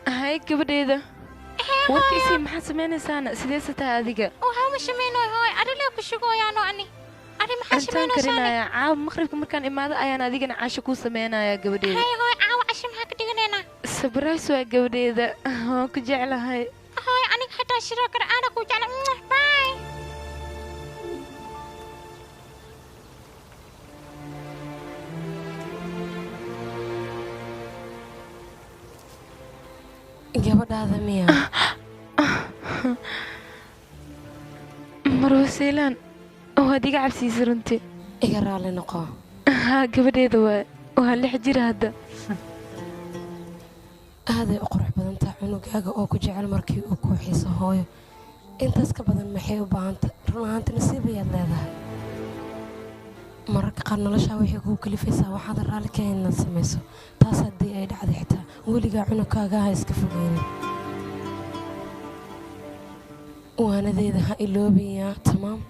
هاي gabadheeda warkiisii maxaa sameynaysaana sideesataa adiga waxaa ma sameynay hooy adile ku sugooyaan oo ani ari maxaa sameynaysaa caaw maqribka markaan imaado ayaan adigana caasho ku sameynaya gabadheeda hay hooy caaw casho maxaa ka dhiganayna sabrays waa gabadheeda waan ku jeclahay hooy aniga xataa shiro kar ana ku jeclahay bye gabadhaada miya marwasiilaan oo adiga cabsiisa runtii iga raali noqo haa gabadheeda waa 6 jir hadda aaday u qurux badan tahay cunugaaga oo ku jecel markii uu ku xiiso hooyo intaas ka badan maxay u baahanta run ahaanta nasiib ayaad leedahay mararka qaar noloshaa waxay kugu kalifaysaa waxaad raali ka inaad samayso taas haddii ay dhacday xitaa weligaa cunugkaaga ha iska fogeynin waanadeeda ha iloobayaa tamaam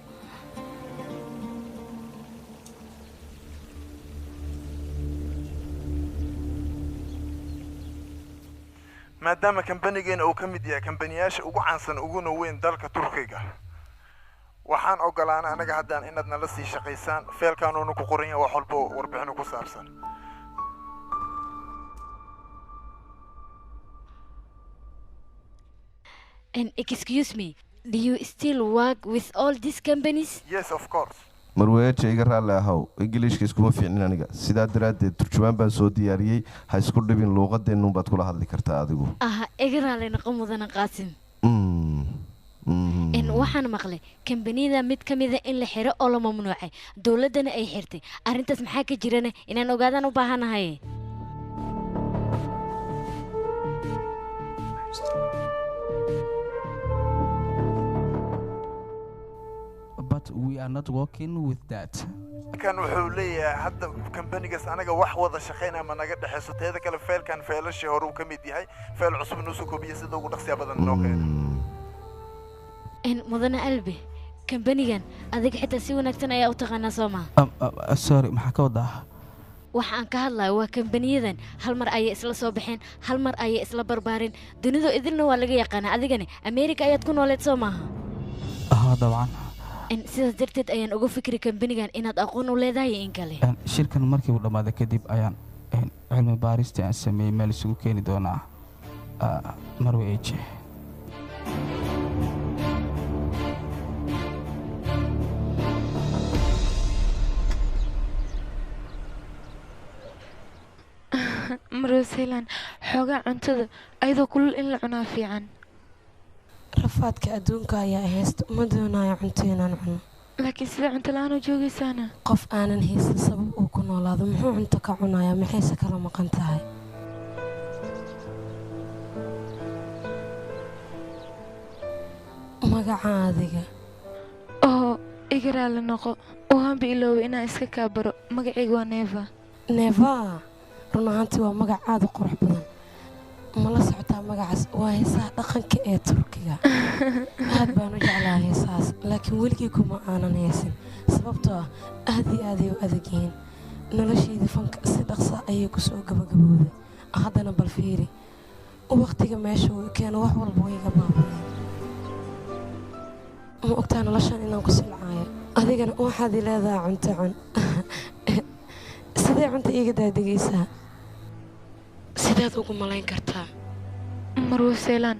maadaama kambanigeena uu ka mid yahay kambaniyaasha ugu caansan uguna weyn dalka turkiga waxaan ogolaana anaga haddaan inaad nala sii shaqaysaan feelkaanuuna ku qoran yahay wax walba warbixino ku saabsan And excuse me, do you still work with all these companies? Yes, of course. marweeja iga raalli ahow ingiliishka iskuma fiicnin aniga sidaa daraaddeed turjumaan baan soo diyaariyey ha isku dhibin luuqadeennuunbaad kula hadli kartaa adigu iga raalli noqo mudana qaasim waxaan maqlay kambaniyada mid ka mida in la xiro oo la mamnuucay dowladdana ay xirtay arrintaas maxaa ka jirana inaan ogaadaan u baahanahay But we are not working with that. kan wuxuu leeyahay hadda kambanigaas anaga wax wada shaqeynaa ma naga dhaxayso teeda kale feelkan feelashii hore uu ka mid yahay feel cusub inuu soo koobiyo sida ugu dhaqsiya badan noo keeno mudana albi kambanigan adiga xitaa si wanaagsan ayaa u taqaanaa soo maa sorry maxaa ka wadaa waxaan ka hadlayo waa kambaniyadan hal mar ayay isla soo baxeen hal mar ayay isla barbaareen dunidu idilna waa laga yaqaanaa adigani ameerika ayaad ku nooleed soo maaha dabcan sidaas darteed ayaan uga fikri kambanigan inaad aqoon u leedahay in kale shirkan markii uu dhammaaday kadib ayaan cilmi baaristii aan sameeyey meel isugu keeni doonaa marwe eje marwasiilaan xoogaa cuntada ayadoo kulul in la cunaa fiican rafaadka adduunka ayaa haysta uma doonayo cunto inaan cuno laakiin sida cunto la-aan u joogaysaana qof aanan haysan sabab uu ku noolaado muxuu cunto ka cunayaa maxayse kala maqan tahay magaca adiga oo iga raalli noqo waanba iloobay inaan iska kaa baro magacayga waa neeva neeva run ahaantii waa magac aada u qurux badan ma la socotaa magacaas waa heesaha dhaqanka ee turkiga aad baan u jeclaa heesahaas laakiin weligii kuma aanan heesin sababtoo ah aad iyo aaday u adag yihiin noloshaydii fanka si dhaqsa ayay ku soo gabagabowday haddana bal fiiri waqtiga meesha uu keeno wax walba way iga baabayeen ma ogtaa noloshan inaan ku silcaayo adigana waxaad i leedahay cunto cun sidee cunta iiga daadegaysaa sidaad ugu malayn kartaa marwasiilaan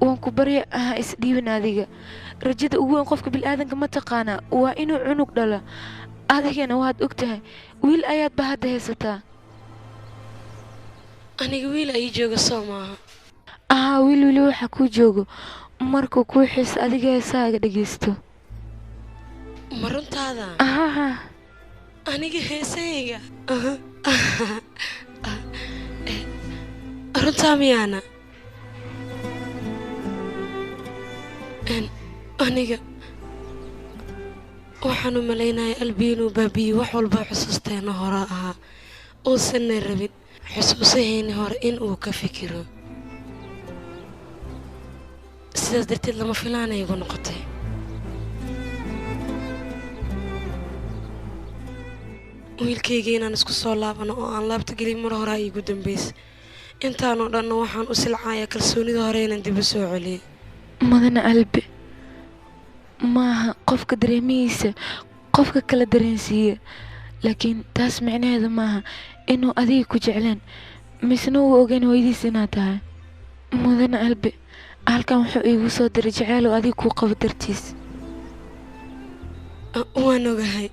waan ku barya aha isdhiibin adiga rajada ugu weyn qofka bilaadanka ma taqaanaa waa inuu cunug dhalo adigana waad og tahay wiil ayaadba hadda haysataa aniga wiil ay jooga soo maaha wiil wili waxa kuu joogo markuu kuu xiiso adiga heesahaaga dhegaysto ma runtaada aniga heesahayga runtaa miyaana aniga waxaan u malaynayaa albiinuu baabiyi wax walba xusuusteena hore ahaa uusanna rabin xusuusahayni hore in uu ka fikiro sidaas darteed lama filaanay igu noqotay wiilkayga inaan isku soo laabano oo aan laabta gelin mar horaa iigu dambaysa intaanoo dhanna waxaan u silcayaa kalsoonida hore inaan dib u soo celiyay mudane albe maaha qofka dareemihiisa qofka kala dareensiiya laakiin taas micnaheeda maaha inuu adiga ku jecleen misna uu ogeyn hooyadiis inaad tahay mudane albe halkan wuxuu iigu soo diray jaceyl oo adiga kuu qabo dartiis waan ogahay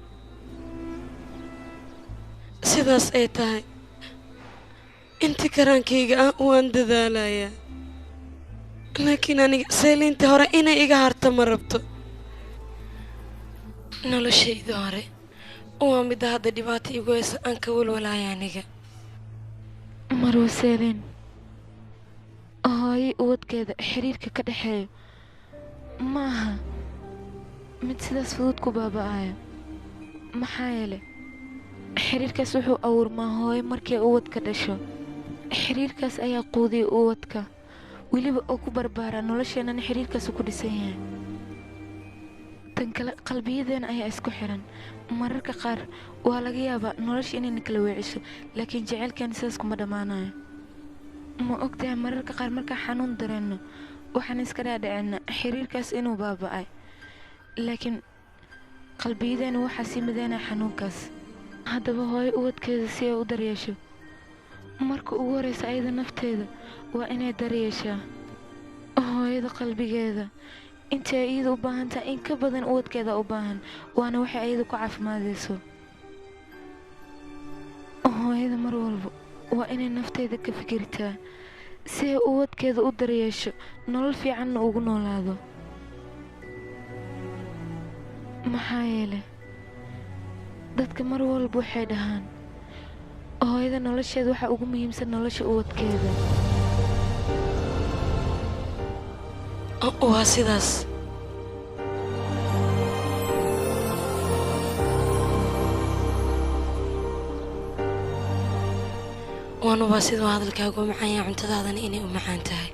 sidaas ay tahay intii karaankayga ah waan dadaalayaa laakiin aniga seeliinta hore inay iga harta ma rabto noloshayda hore waa midda hadda dhibaato igu haysa aan ka walwalaaya aniga marwo seeliin hooyo uwadkeeda xiriirka ka dhexeeyo ma aha mid sidaas fudud ku baaba'ayo maxaa yeelay xiriirkaas wuxuu abuurmaa hooyo markay uwadka dhasho xiriirkaas ayaa quudiya uwadka weliba oo ku barbaaraa nolosheenana xiriirkaasu ku dhisan yahay tan kale qalbiyadeena ayaa isku xiran mararka qaar waa laga yaabaa nolosha inayna kala weeciso laakiin jaceylkeena sidaas kuma dhammaanayo ma ogtahay mararka qaar markaan xanuun dareenno waxaan iska dhaadhicina xiriirkaas inuu baaba'ay laakiin qalbiyadeena waxaa sii mideynaya xanuunkaas haddaba hooyo uwadkeeda si ay u daryeesho marka ugu horeysa ayada nafteeda waa inay daryeeshaa hooyada qalbigeeda intay iyada u baahan tahay in ka badan uwadkeeda u baahan waana waxay ayada ku caafimaadayso hooyada mar walba waa inay nafteeda ka fikirtaa si ay uwadkeeda u daryeesho nolol fiicanna ugu noolaado maxaa yeelay dadka mar walba waxay dhahaan hooyada nolosheeda waxaa ugu muhiimsan nolosha uwadkeeda waa sidaas waanubaa siduu hadalkaagu macaan yahay cuntadaadana inay u macaan tahay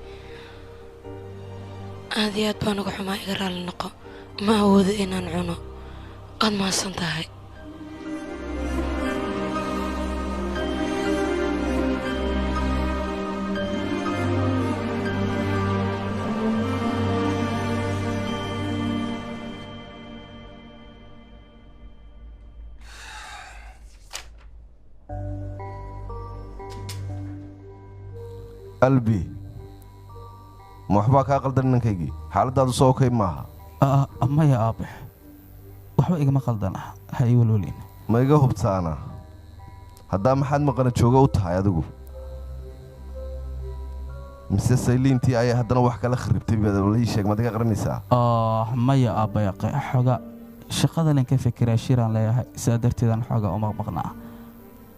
aad iyo aad baan uga xumaa iga raalli noqo ma awoodo inaan cuno waad mahadsan tahay albi ma waxbaa kaa qaldan ninkaygii xaaladaadu soo okay maaha maya aabe waxba igama qaldana ha ii walwalin ma iga hubtaana haddaa maxaad maqana jooga u tahay adigu mise sayliintii ayaa haddana wax kala kharibtay lii sheeg maad iga qaranaysaa maya aabayaqe xoga shaqada len ka fekeraa shiraan leeyahay sidaa darteedaan xooga u maqmaqnaa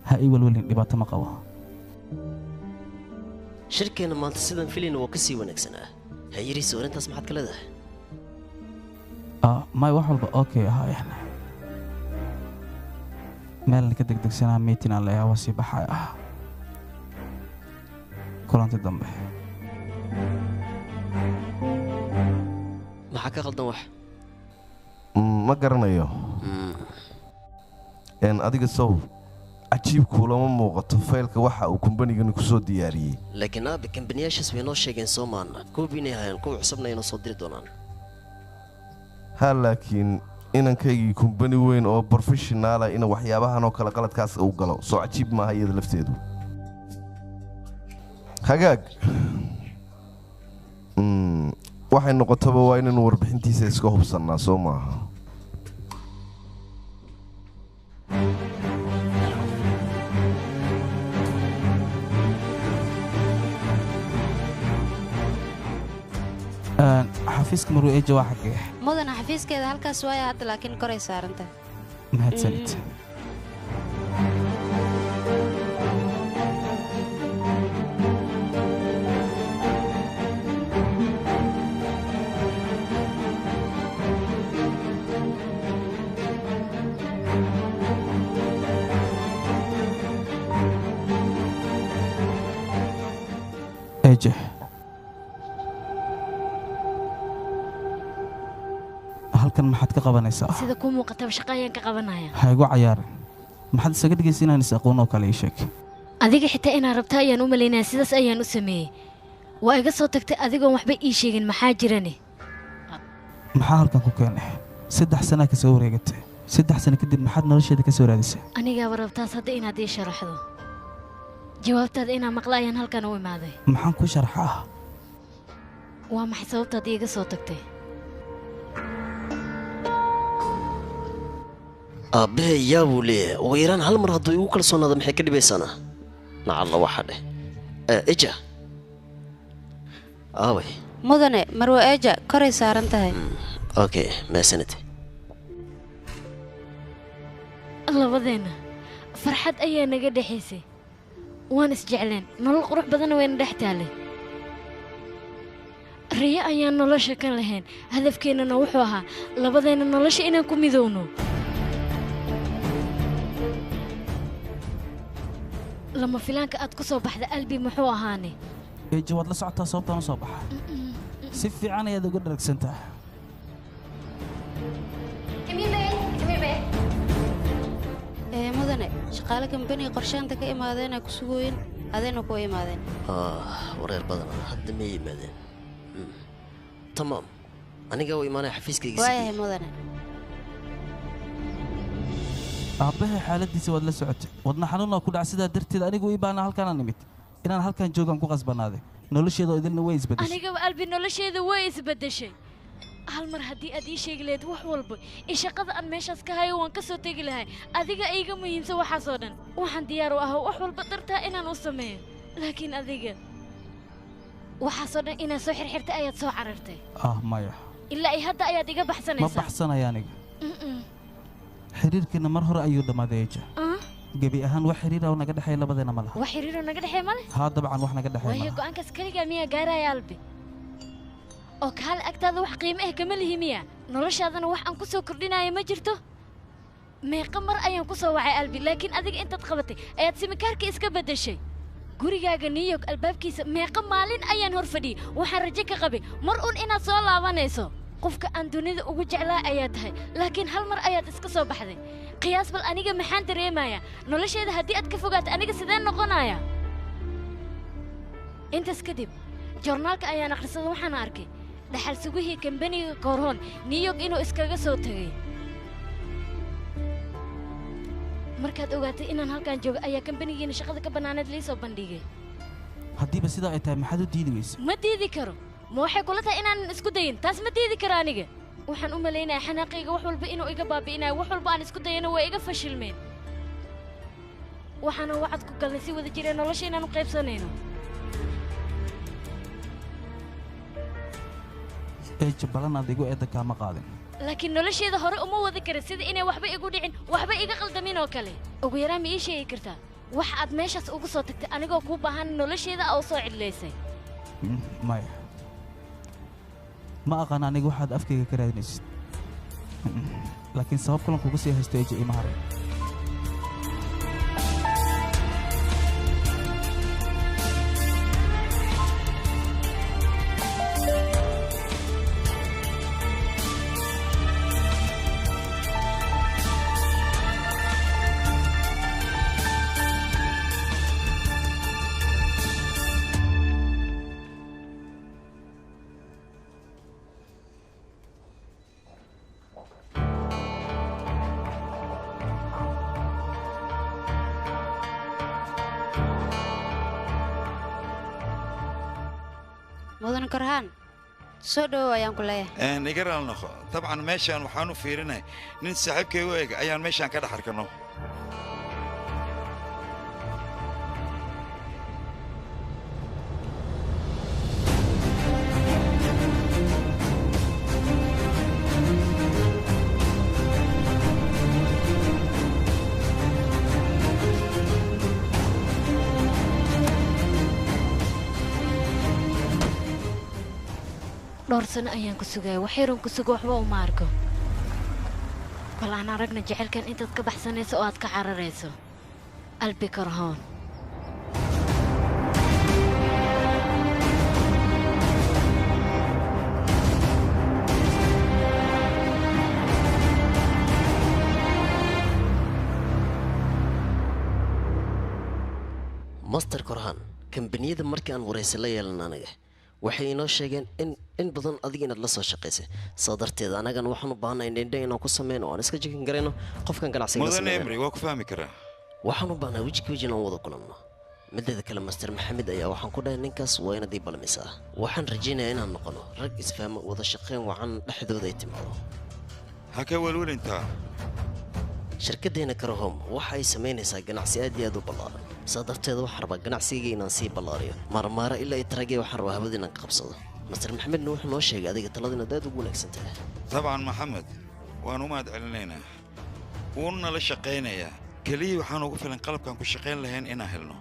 ha ii walwalin dhibaato ma qabo shirkeenna maanta sidan filayna waa ka sii wanaagsanaa ha yiriisa arrintaas maxaad ka leedahay may wax walba okay ahaayeen meelna ka degdegsanaa miitin aan leeyahay waa sii baxay kulanti dambe maxaa ka qaldan wax ma garanayo adiga sow cajiibku lama muuqato faylka waxa uu kumbanigani ku soo diyaariyey laakiin aabe kambaniyaashaas way noo sheegeen soo maana kuwa inay hayaan kuwa cusubna inoo soo diri doonaan ha laakiin inankaygii kumbani weyn oo brofeshonaala ina waxyaabahan oo kale qaladkaas uu galo soo cajiib maaha iyada lafteedu hagaag waxay noqotaba waa inaynu warbixintiisa iska hubsannaa soo maaha xafiiska marwe eja waa xagee mudana xafiiskeeda halkaas waaya hadda laakiin koray saaranta mahadsanid eje halkan maxaad ka qabanaysaa sida ku muuqataba shaqo ayaan ka qabanaya ha igu cayaarin maxaad isaga dhigaysa inaan is aqoon oo kale ii sheeg adiga xitaa inaan rabta ayaan u malaynaya sidaas ayaan u sameeyey waa iga soo tagtay adigoon waxba ii sheegin maxaa jirane maxaa halkan ku keenay 3 sana ka soo wareegatay 3 sano kadib maxaad nolosheeda ka soo raadisay anigaaba rabtaas hadda inaad ii sharaxdo jawaabtaada inaan maqla ayaan halkan u imaaday maxaan ku sharxaa waa maxay sababtaad iiga soo tagtay aabbahe yaa buu leeyahay ugu yaraan hal mar hadduu igu kalsoonaada maxay ka dhibaysanaa nacalla waxa dheh eja aaway mudane marwa eja koray saaran tahay okay maasanid labadeenna farxad ayaa naga dhexaysay waan isjecleen nolol qurux badanna wayna dhex taallay riyo ayaan nolosha kan lahayn hadafkeennana wuxuu ahaa labadeenna nolosha inaan ku midowno lama filaanka aad ku soo baxda albi muxuu ahaane eeja waad la socotaa sababtaan u soo baxa si fiican ayaad uga dharagsantaha mudane shaqaale kambaniga qorshaanta ka imaadeena ku sugooyin adayna kuwa imaadeen wareer badan hadda may yimaadeen tamaam aniga u imaanaya xafiiskayga waayahay mudane aabbahay xaaladiisa waad la socotay wadna xanuunaa ku dhac sidaa darteed anigu ii baana halkaana nimid inaan halkan joogaan ku qasbanaaday nolosheeda oo idilna way isbedeshay anigaba albi nolosheeda way isbedeshay hal mar haddii aad ii sheegi lahayd wax walba in shaqada aan meeshaas ka hayo waan ka soo tegi lahay adiga iiga muhiimsan waxaasoo dhan waxaan diyaar u ahaa wax walba dartaa inaan u sameeyo laakiin adiga waxaasoo dhan inaad soo xirxirtay ayaad soo carartay maya ilaa ay hadda ayaad iga baxsanaysaa ma baxsanaya aniga xiriirkeena mar hore ayuu dhammaaday eja gebi ahaan wax xiriir oo naga dhexeeya labadeena ma laha wax xiriir oo naga dhexeeya ma leh haa dabcan wax naga dhexeeya waayo go'aankaas kaligaa miyaa gaaraya albi oo kaal agtaada wax qiimo ah kama lihi miya noloshaadana wax aan ku soo kordhinaayo ma jirto meeqa mar ayaan ku soo wacay albi laakiin adiga intaad qabatay ayaad simikaarka iska beddeshay gurigaaga new york albaabkiisa meeqa maalin ayaan hor fadhiyey waxaan rajo ka qabay mar un inaad soo laabanayso qofka aan dunida ugu jeclaa ayaa tahay laakiin hal mar ayaad iska soo baxday qiyaas bal aniga maxaan dareemayaa nolosheeda haddii aad ka fogaato aniga sidee noqonaya intaas kadib joornaalka ayaan akhrisaday waxaan arkay dhaxal sugihii kambaniga koorhoon new york inuu iskaga soo tegay markaad ogaatay inaan halkan joogo ayaa kambanigiina shaqada ka bannaaneed lii soo bandhigay haddiiba sidaa ay tahay maxaad u diidi weysa ma diidi karo ma waxay kula tahay inaanan isku dayin taas ma diidi karo aniga waxaan u malaynayaa xanaaqayga wax walba inuu iga baabi'inayo wax walba aan isku dayana waa iga fashilmeen waxaana wacad ku galnay si wada jireen nolosha inaan u qaybsanayno eeja balanaad igu eedda kaama qaadin laakiin nolosheeda hore uma wadi karin sida inay waxba igu dhicin waxba iga qaldamin oo kale ugu yaraan ma ii sheegi kartaa wax aad meeshaas ugu soo tagtay anigoo kuu baahan nolosheeda oo soo cidlaysay maya ma aqaan aniga waxaad afkayga ka raadinaysid laakiin sabab kalan kuga sii haysto eeja ima haray mudane korhaan soo dhowow ayaan ku leeyahay iga raal noqo dabcan meeshaan waxaan u fiirinay nin saaxiibkay u eg ayaan meeshaan ka dhex arkano dhowr sano ayaan ku sugaya wax yaroon ku sugo waxba uma arko bal aan aragna jecelkan intaad ka baxsanayso oo aad ka cararayso albi korhoon master korhan kambaniyada markii aan waraysi la yeelan anaga waxay inoo sheegeen in badan adiga inaad la soo shaqaysay saa darteed anagana waxaan u baahanahay indhe inaan ku sameyno oo aan iska jikin garayno qofkan ganacsiga mudane emri waa ku fahmi karaa waxaan u baahanahay wejika wejin aan wada kulanno mideeda kale master maxamed ayaa waxaan ku dhahay ninkaas waa inaad ii balmisaa waxaan rajaynayaa inaan noqono rag isfahmo wada shaqayn wacan dhexdooda ay timaado ha ka welwelintaa shirkaddeena karahom waxa ay samaynaysaa ganacsi aad iyo aad u ballaaran saa darteed waxaan rabaa ganacsigayga inaan sii ballaariyo maarmaara ilaa itaragee waxaan rabaa hawada inaan ka qabsado master maxamedna wuxuu noo sheegay adiga talada inaad aad ugu wanaagsan tahay dabcan maxamed waan u mahad celinaynaa wuuna nala shaqaynayaa keliya waxaan ugu filan qalabkaan ku shaqayn lahayn inaan helno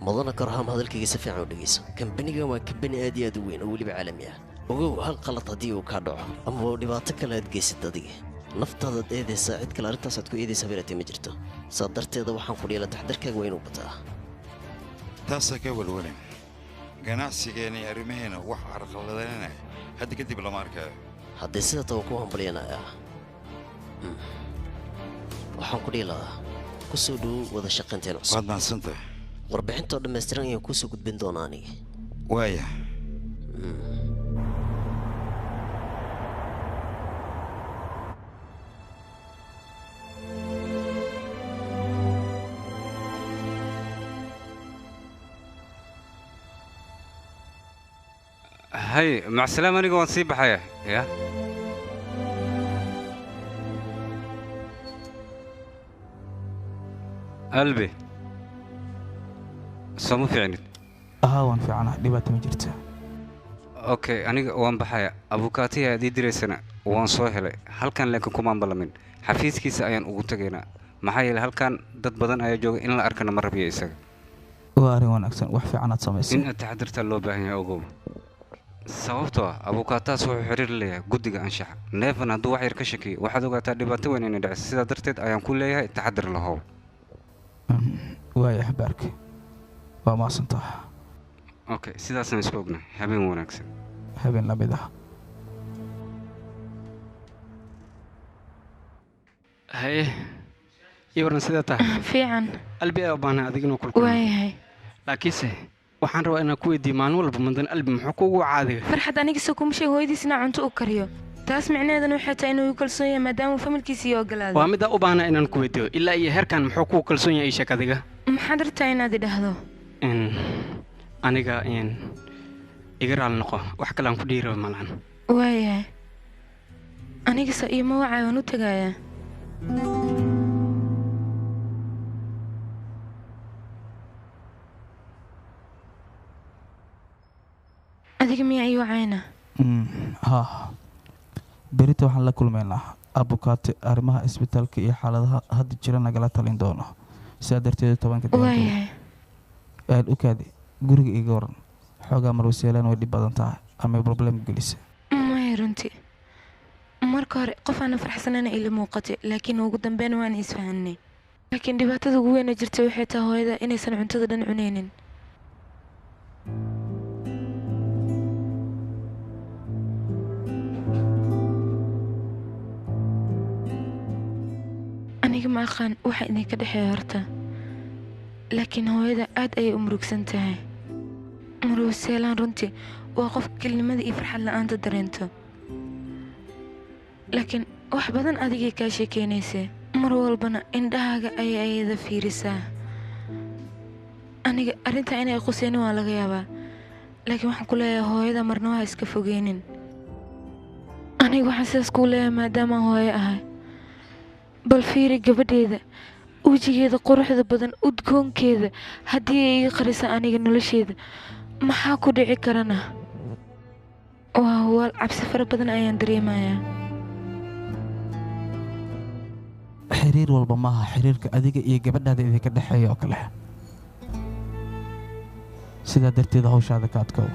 mudana karahom hadalkayga si fiican u dhegayso kambanigan waa kambani aad iyo aad u weyn oo weliba caalami ah ogow hal qalad haddii uu kaa dhaco ama dhibaato kale aad geysad adiga naftaadaad eedaysaa cid kale arrintaasaad ku eedaysaa beeratay ma jirto saa darteeda waxaan ku dhiila taxdarkaaga waa inuu bataa taasaa ka welwelin ganacsigeena iyo arrimaheena wax carqaladanaya hadda kadib lama arkaayo haddii sida tawa ku hambalyanayaa waxaan ku dhihi lahaa ku soo dhowow wada shaqaynteen cusub waad mahadsantahay warbixintoo dhammaystiran ayaan kuu soo gudbin doonaa aniga waaya هاي مع السلامة أنا قوان سيب حياة يا قلبي سمو في عيني وان في عنا دبات مجرته أوكي أنا وان بحياة أبوكاتي هذه درسنا وان صوهلة هل كان لكم كمان بلمن حفيز كيس أيان أقولتجينا محايل هل كان ضد بدن أي جوج إن لا أركنا مرة بيسق واري وان أحسن وحفي عنا تصميس إن تحضرت اللوبة هي أوجو sababtoo ah abukaataas wuxuu xiriir leeyahay guddiga anshaxa neefan hadduu wax yar ka shakiyo waxaad ogaataa dhibaato weyn inay dhacayso sidaa darteed ayaan ku leeyahay taxadir lahow waaya axbaarki waa maasantaha okay sidaasaan isku ognahay habeen wanaagsan habeen lamid ah haye iyo waran sidaa tahay fiican qalbi ayaa u baahnaa adig inuu kulkulo waayahay laakiinse waxaan rabaa inaan ku weydiiyo maalin walba mandan albi muxuu kuugu caadiga farxad aniga soo kuma sheeg hooyadiisna cunto u kariyo taas micnaheedana waxay tahay inuu kalsoon yahay maadaama familkiisa iyo ogolaaday waa mid u baahnaa inaan ku weydiiyo ilaa iyo heerkan muxuu kuugu kalsoon yahay sheek adiga maxaad rabtaa inaad idhaahdo aniga iga raali noqo wax kale aan ku dhihi raba malahan waayahay anigasa iyo ma wacay waan u tegayaa adiga miyaa ii wacayna ha berita waxaan la kulmaynaa abukaate arrimaha isbitaalka iyo xaaladaha hadda jira nagala talin doono sidaa darteed 10 ukaadi guriga iga waran xoogaa marwasiyalaan way dhib badan tahay ama problem gelisa maya runtii marka hore qof aan faraxsanana ila muuqatay laakiin ugu dambeyn waan isfahanay laakiin dhibaatada ugu weyn ee jirtay waxay tahay hooyada inaysan cuntada dhan cunaynin aniga ma aqaan waxa idinka dhexeeya horta laakiin hooyada aad ayay u murugsan tahay marwasiyalaan runtii waa qof kelnimada iyo farxad la'aanta dareento laakiin wax badan adigay kaa sheekeynaysay mar walbana indhahaaga ayay ayada fiirisaa aniga arrintaa inay quseynin waa laga yaabaa laakiin waxaan ku leeyahay hooyada marna waa iska fogeynin aniga waxaan sidaas kuu leeyahay maadaama hooyo ahay bal fiiri gabadheeda wejigeeda quruxda badan udgoonkeeda haddii ay iga qarisa aniga nolosheeda maxaa ku dhici karana waa huwaal cabsi fara badan ayaan dareemayaa xiriir walba maaha xiriirka adiga iyo gabadhaada idinka dhexeeya oo kale sidaa darteed hawshaada ka adkow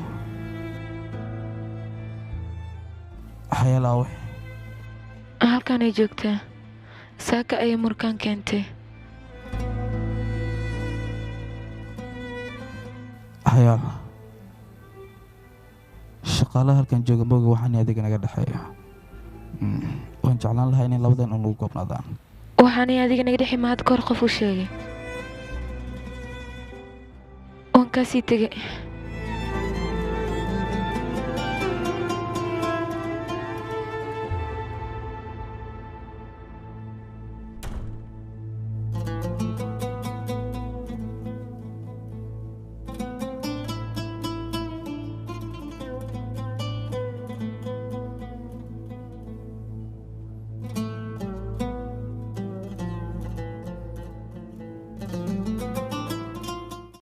xayalaawe halkaanay joogtaa saaka ayay murkaan keentay xayaal shaqaalaha halkan jooga mooga waxaan adiga naga dhexeeya waan jeclaan lahaa inay labadan unugu goobnaadaan waxaanay adiga naga dhexi mahad kahor qof u sheegay waan kaasii tegay